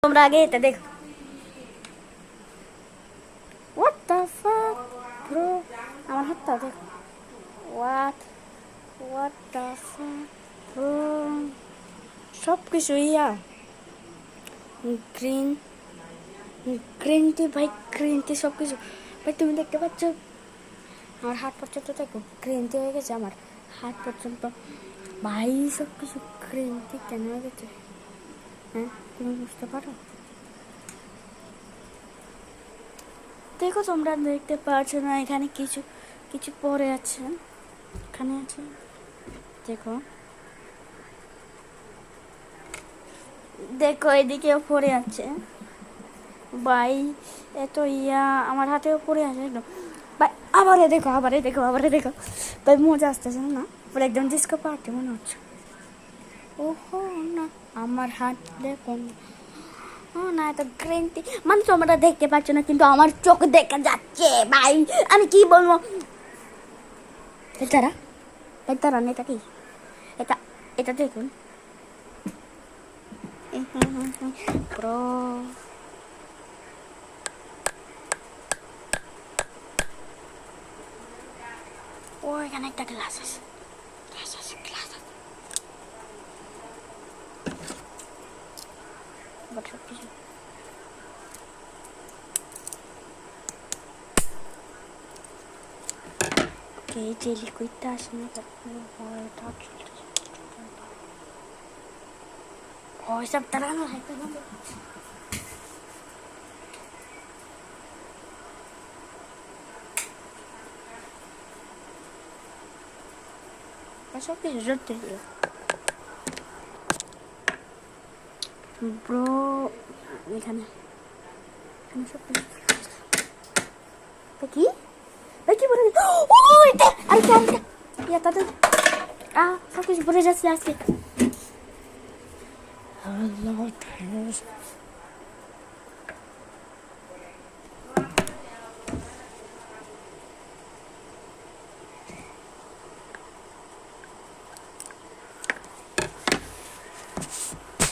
তোমরা আগে এটা দেখো। What the fuck bro, আমার হাতটা দেখো। What the fuck bro, সব কিছু গ্রিন গ্রিন টি ভাই, গ্রিন টি সব কিছু ভাই। তুমি দেখতে পাচ্ছ আমার হাত পর্যন্ত দেখো, গ্রিন টি হয়ে গেছে আমার হাত পর্যন্ত ভাই। সব কিছু গ্রিন টি কেন হয়ে গেছে? হ্যাঁ, তুমি বুঝতে পারো? দেখো, তোমরা দেখতে পাচ্ছ না এখানে কিছু কিছু পড়ে আছে, এখানে আছে দেখো, দেখো এদিকেও পড়ে আছে ভাই। এত আমার হাতেও পড়ে আছে একদম ভাই। আবারে দেখো, আবারে দেখো, আবারে দেখো ভাই, মজা আসতেছে না? পুরো একদম ডিস্কো পার্টি মনে হচ্ছে। ওহো না, আমার হাত দেখুন। ও না, এটা গ্রিন টি মানে তোমরা দেখতে পাচ্ছ না, কিন্তু আমার চোখ দেখা যাচ্ছে ভাই। আমি কি বলবো? এটা এটা কি? এটা এটা দেখুন ব্রো। ও এখানে একটা গ্লাস আছে, গ্লাস আছে, গ্লাস আছে। সব কিছু এই যে লিকুইডটা আসে না, ভয়টা চলতেছে। ভয় সব দাঁড়ানো হাইতে সব কিছু জড়তে ব্রো। এখানে এখানে সব কিছু কি কি বলে? ও এটা আরেকটা আরেকটা তাদের সব কিছু পড়ে যাচ্ছে আজকে।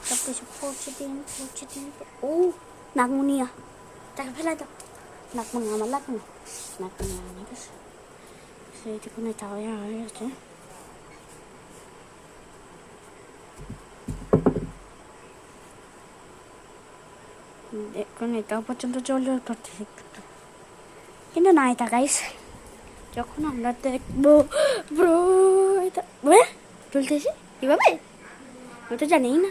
সব কিছু পড়ছে দিন। ও নাগমুনিয়া, তাকে ফেলাই দাও। নাগমুনি আমার লাগবে না, নাগমুনি আমার কাছে সেইটুকু নেতা হয়ে গেছে। দেখুন এটাও পর্যন্ত চলে করতেছে, কিন্তু নাই তা গাইস। যখন আমরা দেখবো ব্রো এটা চলতেছে কিভাবে আমি তো জানিই না।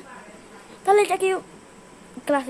তাহলে এটা কি ক্লাসে